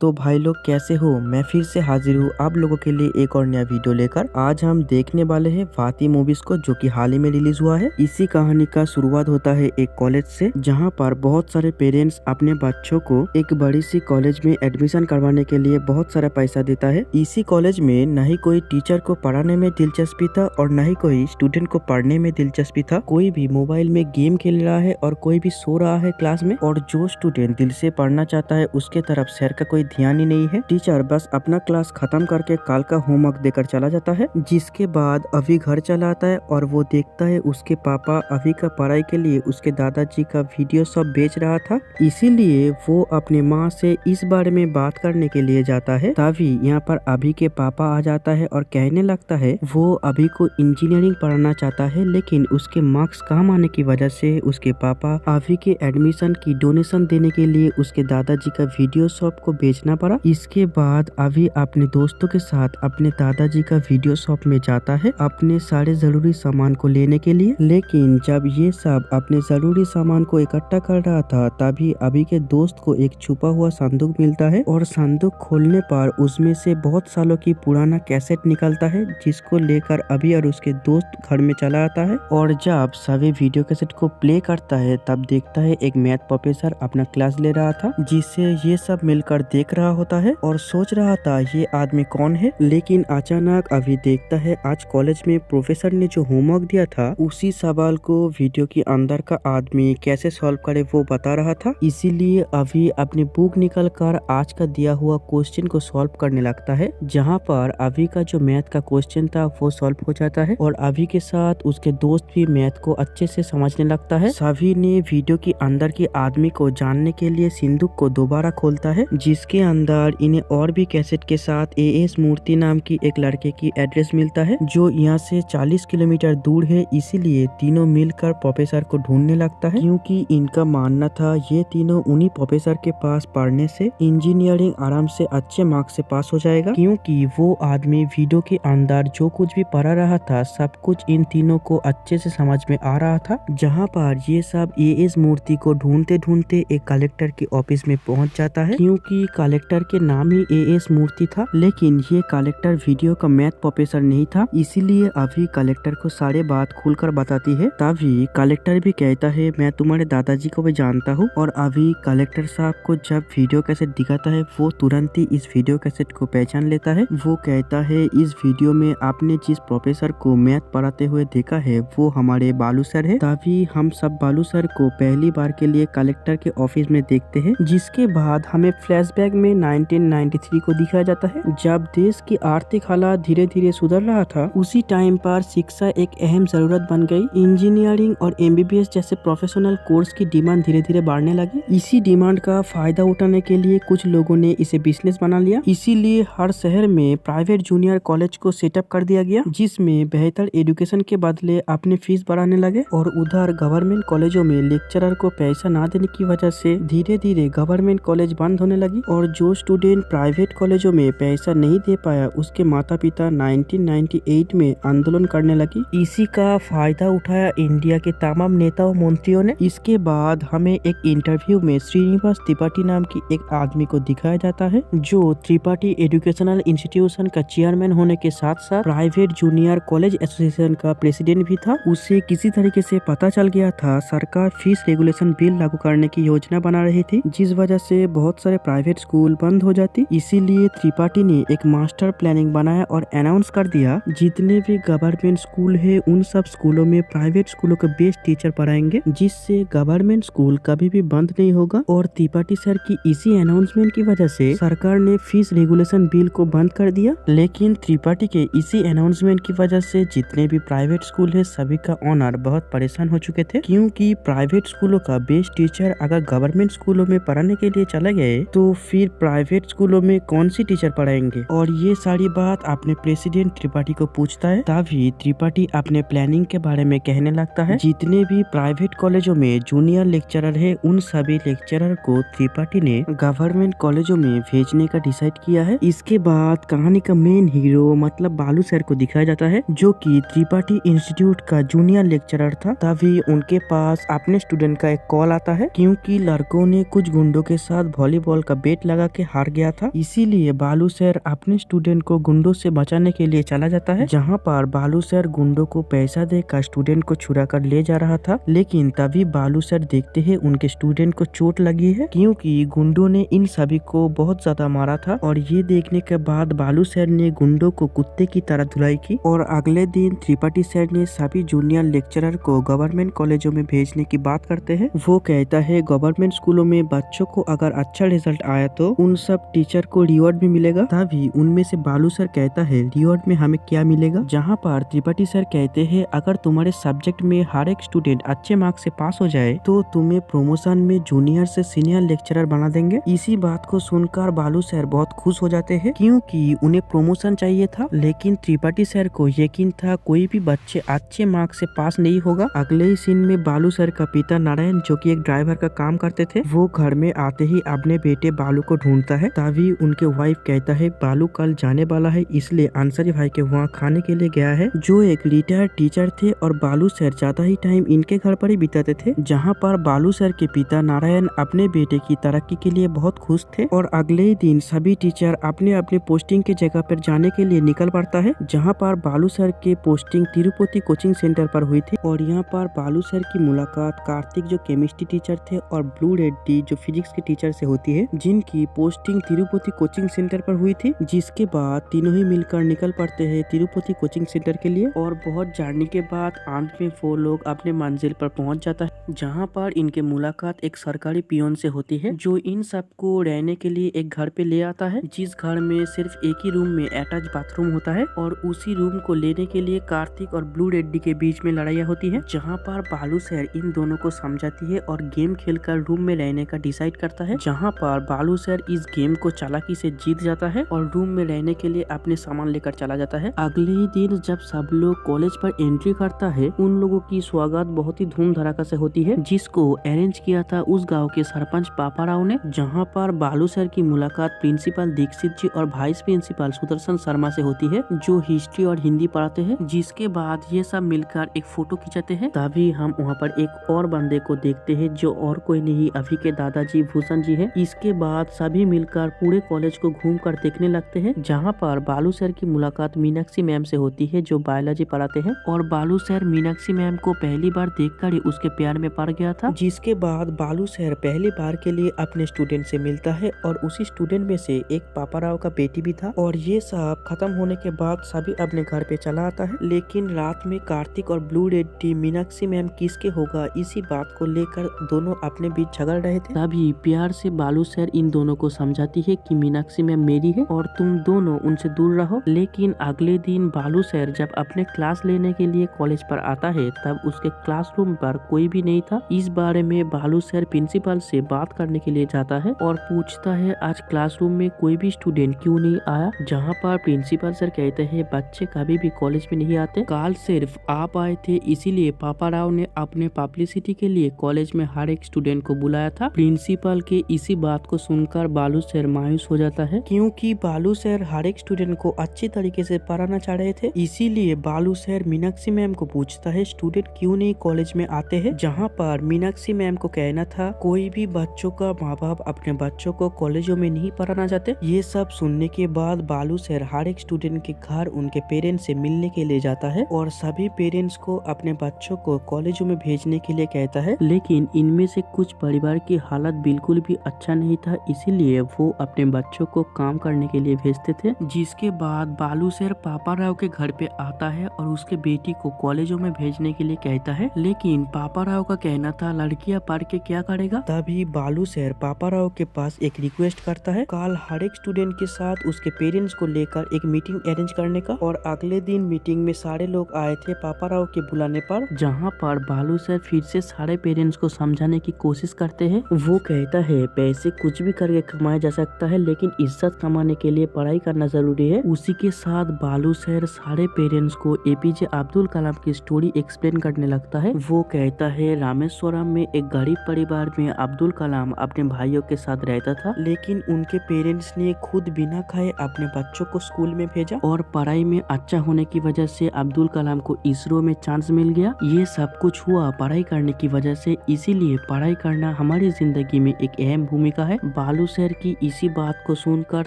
तो भाई लोग कैसे हो। मैं फिर से हाजिर हूँ आप लोगों के लिए एक और नया वीडियो लेकर। आज हम देखने वाले हैं फाती मूवीज को, जो कि हाल ही में रिलीज हुआ है। इसी कहानी का शुरुआत होता है एक कॉलेज से, जहाँ पर बहुत सारे पेरेंट्स अपने बच्चों को एक बड़ी सी कॉलेज में एडमिशन करवाने के लिए बहुत सारा पैसा देता है। इसी कॉलेज में न ही कोई टीचर को पढ़ाने में दिलचस्पी था और न ही कोई स्टूडेंट को पढ़ने में दिलचस्पी था। कोई भी मोबाइल में गेम खेल रहा है और कोई भी सो रहा है क्लास में, और जो स्टूडेंट दिल से पढ़ना चाहता है उसके तरफ सर का कोई ध्यान ही नहीं है। टीचर बस अपना क्लास खत्म करके कल का होमवर्क देकर चला जाता है। जिसके बाद अभी घर चला आता है और वो देखता है उसके पापा अभी का पढ़ाई के लिए उसके दादाजी का वीडियो सब बेच रहा था। इसीलिए वो अपने माँ से इस बारे में बात करने के लिए जाता है। तभी यहाँ पर अभी के पापा आ जाता है और कहने लगता है वो अभी को इंजीनियरिंग पढ़ना चाहता है, लेकिन उसके मार्क्स कम आने की वजह से उसके पापा अभी के एडमिशन की डोनेशन देने के लिए उसके दादाजी का वीडियो शॉप को बेचना पड़ा। इसके बाद अभी अपने दोस्तों के साथ अपने दादाजी का वीडियो शॉप में जाता है अपने सारे जरूरी सामान को लेने के लिए। लेकिन जब ये सब अपने जरूरी सामान को इकट्ठा कर रहा था, तभी अभी के दोस्त को एक छुपा हुआ संदूक मिलता है और संदूक खोलने पर उसमें से बहुत सालों की पुराना कैसेट निकलता है, जिसको लेकर अभी और उसके दोस्त घर में चला आता है। और जब सभी वीडियो कैसेट को प्ले करता है, तब देखता है एक मैथ प्रोफेसर अपना क्लास ले रहा था, जिसे ये सब मिलकर देख रहा होता है और सोच रहा था ये आदमी कौन है। लेकिन अचानक अभी देखता है आज कॉलेज में प्रोफेसर ने जो होमवर्क दिया था, उसी सवाल को वीडियो के अंदर का आदमी कैसे सॉल्व करे वो बता रहा था। इसीलिए अभी अपनी बुक निकल कर आज का दिया हुआ क्वेश्चन को सॉल्व करने लगता है, जहाँ पर अभी का जो मैथ का क्वेश्चन था वो सॉल्व हो जाता है और अभी के साथ उसके दोस्त भी मैथ को अच्छे से समझने लगता है। सभी ने वीडियो के अंदर के आदमी को जानने के लिए सिंदूक को दोबारा खोलता है, जिसके अंदर इन्हें और भी कैसेट के साथ एएस मूर्ति नाम की एक लड़के की एड्रेस मिलता है, जो यहाँ से 40 किलोमीटर दूर है। इसीलिए तीनों मिलकर प्रोफेसर को ढूंढने लगता है, क्योंकि इनका मानना था ये तीनों उन्हीं प्रोफेसर के पास पढ़ने से इंजीनियरिंग आराम से अच्छे मार्क्स से पास हो जाएगा, क्योंकि वो आदमी वीडियो के अंदर जो कुछ भी पढ़ा रहा था सब कुछ इन तीनों को अच्छे से समझ में आ रहा था। जहाँ पर ये सब एएस मूर्ति को ढूंढते ढूंढते एक कलेक्टर के ऑफिस में पहुंच जाता है, क्योंकि कलेक्टर के नाम ही एएस मूर्ति था। लेकिन ये कलेक्टर वीडियो का मैथ प्रोफेसर नहीं था, इसीलिए अभी कलेक्टर को सारे बात खुलकर बताती है। तभी कलेक्टर भी कहता है मैं तुम्हारे दादाजी को भी जानता हूँ। और अभी कलेक्टर साहब को जब वीडियो कैसेट दिखाता है, वो तुरंत ही इस वीडियो कैसेट को पहचान लेता है। वो कहता है इस वीडियो में आपने जिस प्रोफेसर को मैथ पढ़ाते हुए देखा है वो हमारे बालू सर है। तभी हम सब बालू सर को पहली बार के लिए कलेक्टर के ऑफिस में देखते हैं। जिसके बाद हमें फ्लैशबैक में 1993 को दिखाया जाता है, जब देश की आर्थिक हालात धीरे धीरे सुधर रहा था। उसी टाइम पर शिक्षा एक अहम जरूरत बन गई। इंजीनियरिंग और एमबीबीएस जैसे प्रोफेशनल कोर्स की डिमांड धीरे धीरे बढ़ने लगी। इसी डिमांड का फायदा उठाने के लिए कुछ लोगों ने इसे बिजनेस बना लिया। इसीलिए हर शहर में प्राइवेट जूनियर कॉलेज को सेटअप कर दिया गया, जिसमें बेहतर एजुकेशन के बदले अपने फीस बढ़ाने लगे। और उधर गवर्नमेंट कॉलेजों में लेक्चरर को पैसा ना देने की वजह से धीरे धीरे गवर्नमेंट कॉलेज बंद होने लगी। और जो स्टूडेंट प्राइवेट कॉलेजों में पैसा नहीं दे पाया, उसके माता पिता 1998 में आंदोलन करने लगी। इसी का फायदा उठाया इंडिया के तमाम नेता और मंत्रियों ने। इसके बाद हमें एक इंटरव्यू में श्रीनिवास त्रिपाठी नाम की एक आदमी को दिखाया जाता है, जो त्रिपाठी एजुकेशनल इंस्टीट्यूशन का चेयरमैन होने के साथ साथ प्राइवेट जूनियर कॉलेज एसोसिएशन का प्रेसिडेंट भी था। उसे किसी तरीके से पता चल गया था सरकार फीस रेगुलेशन बिल लागू करने की योजना बना रही थी, जिस वजह से बहुत सारे प्राइवेट स्कूल बंद हो जाती। इसीलिए त्रिपाठी ने एक मास्टर प्लानिंग बनाया और अनाउंस कर दिया जितने भी गवर्नमेंट स्कूल है उन सब स्कूलों में प्राइवेट स्कूलों के बेस्ट टीचर पढ़ाएंगे, जिससे गवर्नमेंट स्कूल कभी भी बंद नहीं होगा। और त्रिपाठी सर की इसी अनाउंसमेंट की वजह से सरकार ने फीस रेगुलेशन बिल को बंद कर दिया। लेकिन त्रिपाठी के इसी अनाउंसमेंट की वजह से जितने भी प्राइवेट स्कूल है सभी का ऑनर बहुत परेशान हो चुके थे, क्योंकि प्राइवेट स्कूलों का बेस्ट टीचर अगर गवर्नमेंट स्कूलों में पढ़ाने के लिए चले गए तो फिर प्राइवेट स्कूलों में कौन सी टीचर पढ़ाएंगे। और ये सारी बात अपने प्रेसिडेंट त्रिपाठी को पूछता है। तभी त्रिपाठी अपने प्लानिंग के बारे में कहने लगता है। जितने भी प्राइवेट कॉलेजों में जूनियर लेक्चरर है उन सभी लेक्चरर को त्रिपाठी ने गवर्नमेंट कॉलेजों में भेजने का डिसाइड किया है। इसके बाद कहानी का मेन हीरो मतलब बालू सर को दिखाया जाता है, जो कि त्रिपाठी इंस्टीट्यूट का जूनियर लेक्चरर था। तभी उनके पास अपने स्टूडेंट का एक कॉल आता है, क्योंकि लड़कों ने कुछ गुंडों के साथ वॉलीबॉल का बेट लगा के हार गया था। इसीलिए बालू सर अपने स्टूडेंट को गुंडों से बचाने के लिए चला जाता है, जहाँ पर बालू सर गुंडों को पैसा देकर स्टूडेंट को छुड़ा कर ले जा रहा था। लेकिन तभी बालू सर देखते हैं उनके स्टूडेंट को चोट लगी है, क्योंकि गुंडों ने इन सभी को बहुत ज्यादा मारा था। और ये देखने के बाद बालू सर ने गुंडों को कुत्ते की तरह धुलाई की। और अगले दिन त्रिपाठी सर ने सभी जूनियर लेक्चरर को गवर्नमेंट कॉलेजों में भेजने की बात करते हैं। वो कहता है गवर्नमेंट स्कूलों में बच्चों को अगर अच्छा रिजल्ट आया तो उन सब टीचर को रिवॉर्ड भी मिलेगा। तभी उनमें से बालू सर कहता है रिवॉर्ड में हमें क्या मिलेगा, जहाँ पर त्रिपाठी सर कहते हैं अगर तुम्हारे सब्जेक्ट में हर एक स्टूडेंट अच्छे मार्क्स से पास हो जाए तो तुम्हें प्रमोशन में जूनियर से सीनियर लेक्चरर बना देंगे। इसी बात को सुनकर बालू सर बहुत खुश हो जाते हैं, क्योंकि उन्हें प्रमोशन चाहिए था। लेकिन त्रिपाठी सर को यकीन था कोई भी बच्चे अच्छे मार्क्स से पास नहीं होगा। अगले ही सीन में बालू सर का पिता नारायण, जो कि एक ड्राइवर का काम करते थे, वो घर में आते ही अपने बेटे बालू को ढूंढता है। तभी उनके वाइफ कहता है बालू कल जाने वाला है, इसलिए अंसारी भाई के वहाँ खाने के लिए गया है, जो एक रिटायर्ड टीचर थे। और बालू सर ज्यादा ही टाइम इनके घर पर ही बिताते थे, जहाँ पर बालू सर के पिता नारायण अपने बेटे की तरक्की के लिए बहुत खुश थे। और अगले ही दिन सभी टीचर अपने अपने पोस्टिंग के जगह पर जाने के लिए निकल पड़ता है, जहाँ पर बालू सर की पोस्टिंग तिरुपति कोचिंग सेंटर पर हुई थी। और यहाँ पर बालू सर की मुलाकात कार्तिक जो केमिस्ट्री टीचर थे और ब्लू रेड्डी जो फिजिक्स के टीचर से होती है, जिनकी पोस्टिंग तिरुपति कोचिंग सेंटर पर हुई थी। जिसके बाद तीनों ही मिलकर निकल पड़ते हैं तिरुपति कोचिंग सेंटर के लिए। और बहुत जर्नी के बाद अंत में वो लोग अपने मंजिल पर पहुंच जाता है, जहां पर इनके मुलाकात एक सरकारी पियोन से होती है, जो इन सबको रहने के लिए एक घर पे ले आता है, जिस घर में सिर्फ एक ही रूम में अटैच बाथरूम होता है। और उसी रूम को लेने के लिए कार्तिक और ब्लू रेड्डी के बीच में लड़ाइयाँ होती है, जहाँ पर बालू सर इन दोनों को समझाती है और गेम खेलकर रूम में रहने का डिसाइड करता है, जहाँ पर बालू सर इस गेम को चालाकी से जीत जाता है और रूम में रहने के लिए अपने सामान लेकर चला जाता है। अगले ही दिन जब सब लोग कॉलेज पर एंट्री करता है, उन लोगों की स्वागत बहुत ही धूम धड़ाका से होती है, जिसको अरेंज किया था उस गांव के सरपंच पापा राव ने, जहां पर बालू सर की मुलाकात प्रिंसिपल दीक्षित जी और वाइस प्रिंसिपल सुदर्शन शर्मा से होती है, जो हिस्ट्री और हिंदी पढ़ाते हैं। जिसके बाद ये सब मिलकर एक फोटो खिंचाते हैं। तभी हम वहाँ पर एक और बंदे को देखते हैं, जो और कोई नहीं अभी के दादाजी भूषण जी है। इसके बाद सभी मिलकर पूरे कॉलेज को घूम कर देखने लगते हैं, जहाँ पर बालू सर की मुलाकात मीनाक्षी मैम से होती है, जो बायोलॉजी पढ़ाते हैं। और बालू सर मीनाक्षी मैम को पहली बार देखकर ही उसके प्यार में पड़ गया था। जिसके बाद बालू सर पहली बार के लिए अपने स्टूडेंट से मिलता है, और उसी स्टूडेंट में से एक पापाराव का बेटी भी था। और ये सब खत्म होने के बाद सभी अपने घर पे चला आता है। लेकिन रात में कार्तिक और ब्लू रेड्डी मीनाक्षी मैम किसके होगा इसी बात को लेकर दोनों अपने बीच झगड़ रहे थे। तभी प्यार से बालू सर इन दोनों को समझाती है कि मीनाक्षी मैम मेरी है और तुम दोनों उनसे दूर रहो। लेकिन अगले दिन बालू सर जब अपने क्लास लेने के लिए कॉलेज पर आता है, तब उसके क्लासरूम पर कोई भी नहीं था। इस बारे में बालू सर प्रिंसिपल से बात करने के लिए जाता है और पूछता है आज क्लासरूम में कोई भी स्टूडेंट क्यों नहीं आया, जहाँ पर प्रिंसिपल सर कहते हैं बच्चे कभी भी कॉलेज में नहीं आते, कल सिर्फ आप आए थे, इसीलिए पापा राव ने अपने पब्लिसिटी के लिए कॉलेज में हर एक स्टूडेंट को बुलाया था। प्रिंसिपल के इसी बात को सुनकर बालू सर मायूस हो जाता है, क्योंकि बालू सर हर एक स्टूडेंट को अच्छी तरीके से पढ़ाना चाह रहे थे। इसीलिए बालू सर मीनाक्षी मैम को पूछता है स्टूडेंट क्यों नहीं कॉलेज में आते हैं, जहाँ पर मीनाक्षी मैम को कहना था कोई भी बच्चों का माँ बाप अपने बच्चों को कॉलेजों में नहीं पढ़ाना चाहते। ये सब सुनने के बाद बालू सर हर एक स्टूडेंट के घर उनके पेरेंट्स से मिलने के लिए जाता है और सभी पेरेंट्स को अपने बच्चों को कॉलेजों में भेजने के लिए कहता है। लेकिन इनमें से कुछ परिवार की हालत बिल्कुल भी अच्छा नहीं था, इसीलिए वो अपने बच्चों को काम करने के लिए भेजते थे। जिसके बाद बालू सर पापा राव के घर पे आता है और उसके बेटी को कॉलेजों में भेजने के लिए कहता है। लेकिन पापा राव का कहना था लड़कियां पढ़ के क्या करेगा। तभी बालू सर पापा राव के पास एक रिक्वेस्ट करता है कल हर एक स्टूडेंट के साथ उसके पेरेंट्स को लेकर एक मीटिंग अरेंज करने का। और अगले दिन मीटिंग में सारे लोग आए थे पापा राव के बुलाने पर, जहाँ पर बालू सर फिर से सारे पेरेंट्स को समझाने की कोशिश करते हैं। वो कहता है पैसे कुछ भी करके कमाया जा सकता है, लेकिन इज्जत कमाने के लिए पढ़ाई करना जरूरी है। उसी के साथ बालू सर सारे पेरेंट्स को एपीजे अब्दुल कलाम की स्टोरी एक्सप्लेन करने लगता है। वो कहता है रामेश्वरम में एक गरीब परिवार में अब्दुल कलाम अपने भाइयों के साथ रहता था, लेकिन उनके पेरेंट्स ने खुद बिना खाए अपने बच्चों को स्कूल में भेजा और पढ़ाई में अच्छा होने की वजह से अब्दुल कलाम को इसरो में चांस मिल गया। ये सब कुछ हुआ पढ़ाई करने की वजह से, इसीलिए पढ़ाई करना हमारी जिंदगी में एक अहम भूमिका है। भालू सर की इसी बात को सुनकर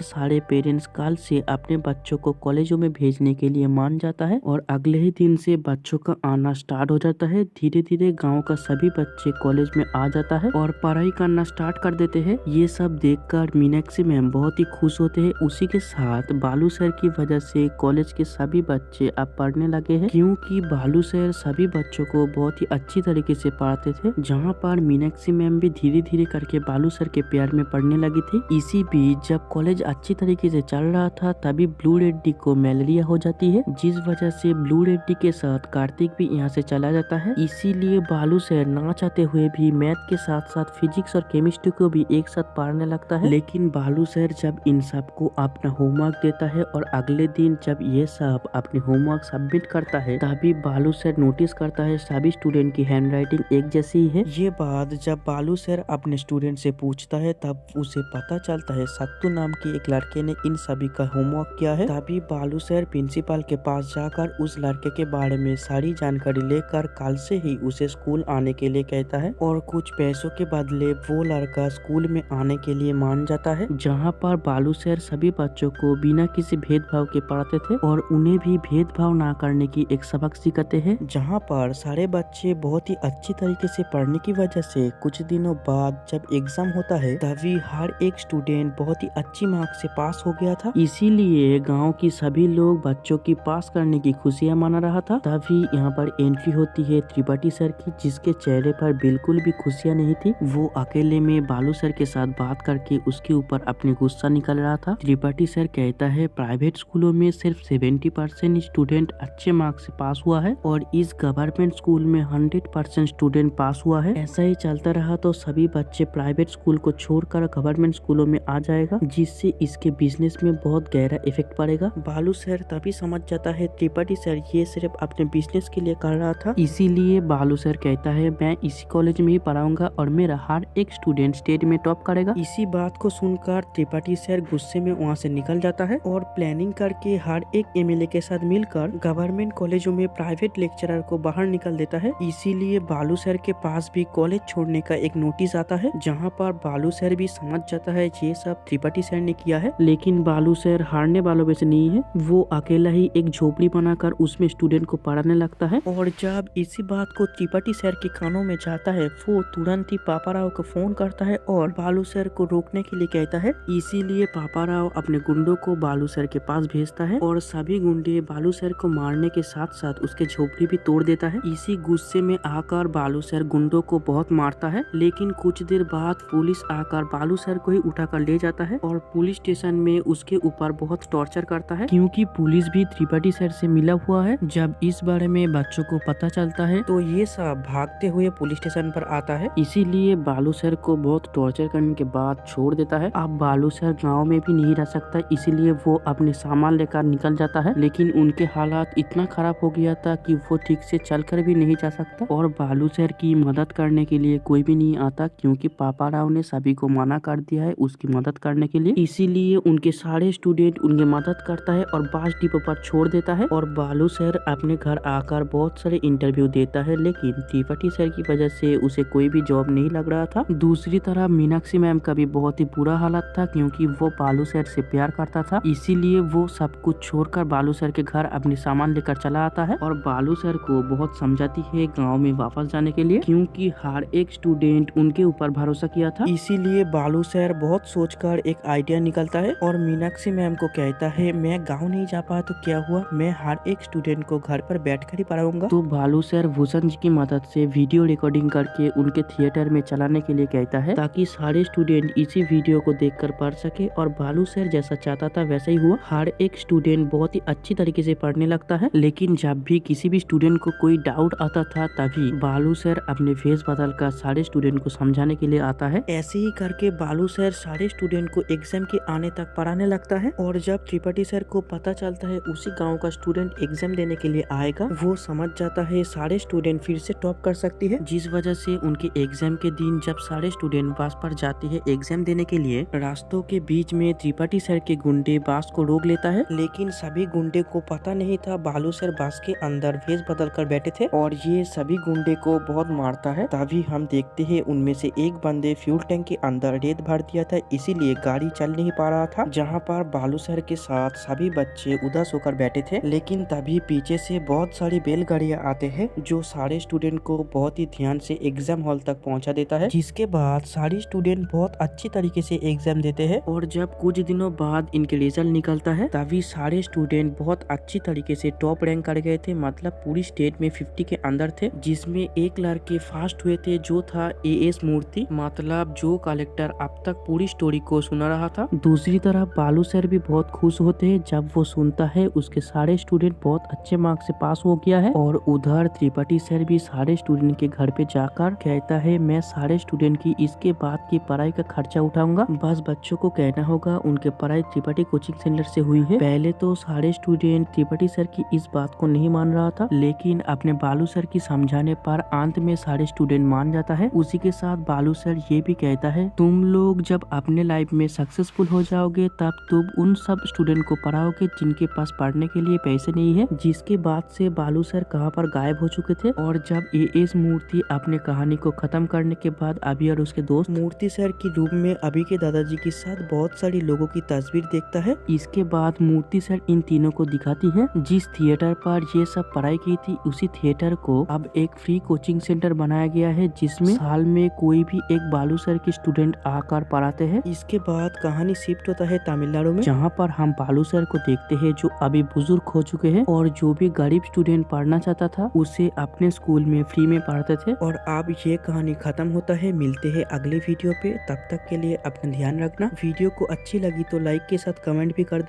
सारे पेरेंट्स कल से अपने बच्चों को कॉलेजों में भेजने के लिए मान जाता है और अगले ही दिन से बच्चों का आना स्टार्ट हो जाता है। धीरे धीरे गांव का सभी बच्चे कॉलेज में आ जाता है और पढ़ाई करना स्टार्ट कर देते हैं। ये सब देखकर मीनाक्षी मैम बहुत ही खुश होते हैं। उसी के साथ बालू सर की वजह से कॉलेज के सभी बच्चे अब पढ़ने लगे हैं, क्योंकि बालू सर सभी बच्चों को बहुत ही अच्छी तरीके से पढ़ाते थे। जहाँ पर मीनाक्षी मैम भी धीरे धीरे करके बालू सर के प्यार में पढ़ने लगी थी। इसी बीच जब कॉलेज अच्छी तरीके से चल रहा था तभी ब्लू रेड्डी को मलेरिया हो जाती है, जिस वजह से ब्लू रेड्डी के साथ कार्तिक भी यहाँ से चला जाता है। इसीलिए बालू सर ना चाहते हुए भी मैथ के साथ साथ फिजिक्स और केमिस्ट्री को भी एक साथ पढ़ने लगता है। लेकिन बालू सर जब इन सबको अपना होमवर्क देता है और अगले दिन जब ये सब अपने होमवर्क सबमिट करता है तभी बालू सर नोटिस करता है सभी स्टूडेंट की हैंडराइटिंग एक जैसी ही है। ये बात जब बालू सर अपने स्टूडेंट से पूछता है तब उसे पता चलता है सत्तू नाम के एक लड़के ने इन सभी का होमवर्क किया है। तभी बालू सर प्रिंसिपल के पास जाकर उस लड़के के बारे में सारी जानकारी लेकर कल से ही उसे स्कूल आने के लिए कहता है और कुछ पैसों के बदले वो लड़का स्कूल में आने के लिए मान जाता है। जहाँ पर बालू सर सभी बच्चों को बिना किसी भेदभाव के पढ़ाते थे और उन्हें भी भेदभाव ना करने की एक सबक सिखाते हैं। जहाँ पर सारे बच्चे बहुत ही अच्छी तरीके से पढ़ने की वजह से कुछ दिनों बाद जब एग्जाम होता है तभी हर एक स्टूडेंट बहुत ही अच्छी मार्क्स से पास हो गया था। इसीलिए गांव की सभी लोग बच्चों की पास करने की खुशियां मना रहा था। तभी यहाँ पर एंट्री होती है त्रिपाठी सर की, जिसके चेहरे पर बिल्कुल भी खुशियां नहीं थी। वो अकेले में बालू सर के साथ बात करके उसके ऊपर अपने गुस्सा निकल रहा था। त्रिपाठी सर कहता है प्राइवेट स्कूलों में सिर्फ 70% स्टूडेंट अच्छे मार्क्स से पास हुआ है और इस गवर्नमेंट स्कूल में 100% स्टूडेंट पास हुआ है। ऐसा ही चलता रहा तो सभी बच्चे प्राइवेट स्कूल को छोड़कर गवर्नमेंट स्कूलों में आ जाएगा, जिससे इसके बिजनेस में बहुत गहरा इफेक्ट पड़ेगा। बालू सर तभी समझ जाता है त्रिपाठी सर ये सिर्फ अपने बिजनेस के लिए कर रहा था। इसीलिए बालू सर कहता है मैं इसी कॉलेज में ही पढ़ाऊंगा और मेरा हर एक स्टूडेंट स्टेट में टॉप करेगा। इसी बात को सुनकर त्रिपाठी सर गुस्से में वहाँ से निकल जाता है और प्लानिंग करके हर एक एमएलए के साथ मिलकर गवर्नमेंट कॉलेजों में प्राइवेट लेक्चरर को बाहर निकल देता है। इसीलिए बालू सर के पास भी कॉलेज छोड़ने का एक नोटिस आता है, जहाँ पर बालू सर भी समझ जाता है ये सब त्रिपाठी सर ने किया है। लेकिन बालू सर हारने वालों में से नहीं है। वो अकेला ही एक झोपड़ी बनाकर उसमें स्टूडेंट को पढ़ाने लगता है और जब इसी बात को त्रिपाठी सर के कानों में जाता है वो तुरंत ही पापाराव को फोन करता है और बालू सर को रोकने के लिए कहता है। इसीलिए पापाराव अपने गुंडों को बालू सर के पास भेजता है और सभी गुंडे बालू सर को मारने के साथ साथ उसके झोपड़ी भी तोड़ देता है। इसी गुस्से में आकर बालू सर गुंडों को बहुत मारता है, लेकिन कुछ देर बाद पुलिस आकर बालू सर को ही उठाकर ले जाता है और पुलिस स्टेशन में उसके ऊपर बहुत टॉर्चर करता है, क्योंकि पुलिस भी त्रिपाठी सर से मिला हुआ है। जब इस बारे में बच्चों को पता चलता है तो ये सब भागते हुए पुलिस स्टेशन पर आता है। इसीलिए बालू सर को बहुत टॉर्चर करने के बाद छोड़ देता है। अब बालू सर गाँव में भी नहीं रह सकता, इसीलिए वो अपने सामान लेकर निकल जाता है। लेकिन उनके हालात इतना खराब हो गया था कि वो ठीक से चलकर भी नहीं जा सकता और बालू सर की मदद करने के लिए कोई भी नहीं आता, क्योंकि पापाराव ने सभी को मना कर दिया है उसकी मदद करने के लिए। इसीलिए उनके सारे स्टूडेंट उनकी मदद करता है और बस डिपो पर छोड़ देता है और बालू सर अपने घर आकर बहुत सारे इंटरव्यू देता है, लेकिन त्रिपाठी सर की वजह से उसे कोई भी जॉब नहीं लग रहा था। दूसरी तरफ मीनाक्षी मैम का भी बहुत ही बुरा हालत था, क्योंकि वो बालू सर से प्यार करता था। इसीलिए वो सब कुछ छोड़कर बालू सर के घर अपने सामान लेकर चला आता है और बालू सर को बहुत समझाती है गांव में वापस जाने के लिए, क्योंकि हर एक स्टूडेंट उनके ऊपर भरोसा किया था। इसीलिए बालू सर बहुत सोचकर एक आइडिया निकलता है और मीनाक्षी मैम को कहता है मैं गाँव नहीं जा पाया तो क्या हुआ, मैं हर एक स्टूडेंट को घर पर बैठकर ही पढ़ाऊंगा। तो बालू सर भूषण जी की मदद से वीडियो रिकॉर्डिंग करके उनके थिएटर में चलाने के लिए कहता है, ताकि सारे स्टूडेंट इसी वीडियो को देखकर पढ़ सके। और बालू सर जैसा चाहता था वैसा ही हुआ। हर एक स्टूडेंट बहुत ही अच्छी तरीके से पढ़ने लगता है। लेकिन जब भी किसी भी स्टूडेंट को कोई डाउट आता था तभी बालू सर अपने फेस बदल कर सारे स्टूडेंट को समझाने के लिए आता है। ऐसे ही करके बालू सर सारे स्टूडेंट को एग्जाम के आने तक पढ़ाने लगता है और जब त्रिपाठी सर को पता चलता है उसी गाँव का स्टूडेंट एग्जाम देने के लिए आएगा, वो समझ जाता है सारे स्टूडेंट फिर से टॉप कर सकती है, जिस वजह से उनके एग्जाम के दिन जब सारे स्टूडेंट बस पर जाते हैं एग्जाम देने के लिए, रास्तों के बीच में त्रिपाठी सर के गुंडे बस को रोक लेता है। लेकिन सभी गुंडे को पता नहीं था बालू सर बस के अंदर भेस बदल कर बैठे थे और ये सभी गुंडे को बहुत मारता है। तभी हम देखते हैं उनमें से एक बंदे फ्यूल टैंक के अंदर रेत खेत भर दिया था, इसीलिए गाड़ी चल नहीं पा रहा था। जहाँ पर बालू सर के साथ सभी बच्चे उदास होकर बैठे थे, लेकिन तभी पीछे से बहुत सारी बैलगाड़ियाँ आते हैं जो सारे स्टूडेंट को बहुत ही ध्यान से एग्जाम हॉल तक पहुँचा देता है, जिसके बाद सारे स्टूडेंट बहुत अच्छी तरीके से एग्जाम देते हैं। और जब कुछ दिनों बाद इनके रिजल्ट निकलता है, तभी सारे स्टूडेंट बहुत अच्छी तरीके से टॉप रैंक कर गए थे, मतलब पूरी स्टेट में 50 के अंदर थे, जिसमें एक लड़के फर्स्ट हुए थे जो था एएस मूर्ति, मतलब जो कलेक्टर अब तक पूरी स्टोरी को सुना रहा था। दूसरी तरफ बालू सर भी बहुत खुश होते हैं जब वो सुनता है उसके सारे स्टूडेंट बहुत अच्छे मार्क्स से पास हो गया है। और उधर त्रिपाठी सर भी सारे स्टूडेंट के घर पे जाकर कहता है मैं सारे स्टूडेंट की इसके बाद की पढ़ाई का खर्चा उठाऊंगा, बस बच्चों को कहना होगा उनके पढ़ाई त्रिपाठी कोचिंग सेंटर से हुई है। पहले तो सारे स्टूडेंट त्रिपाठी सर की इस बात को नहीं मान रहा था, लेकिन अपने बालू सर की समझाने पर अंत में सारे स्टूडेंट मान जाता है। उसी के साथ बालू सर ये भी कहता है तुम लोग जब अपने लाइफ में सक्सेसफुल हो जाओगे तब तुम उन सब स्टूडेंट को पढ़ाओगे जिनके पास पढ़ने के लिए पैसे नहीं है। जिसके बाद से बालू सर कहाँ पर गायब हो चुके थे। और जब एएस मूर्ति अपने कहानी को खत्म करने के बाद अभी और उसके दोस्त मूर्ति सर की रूम में अभी के दादाजी के साथ बहुत सारी लोगों की तस्वीर देखता है। इसके बाद मूर्ति सर इन तीनों को दिखाती है जिस थिएटर पर ये सब पढ़ाई की थी, उसी थिएटर को अब एक फ्री कोचिंग सेंटर बनाया गया है, जिसमें साल में कोई भी एक बालू सर के स्टूडेंट आकर पढ़ाते हैं। इसके बाद कहानी शिफ्ट होता है तमिलनाडु में, जहाँ पर हम बालू सर को देखते हैं जो अभी बुजुर्ग हो चुके हैं और जो भी गरीब स्टूडेंट पढ़ना चाहता था उसे अपने स्कूल में फ्री में पढ़ाते थे। और अब ये कहानी खत्म होता है। मिलते हैं अगले वीडियो पे, तब तक के लिए अपना ध्यान रखना। वीडियो को अच्छी लगी तो लाइक के साथ कमेंट भी कर देना।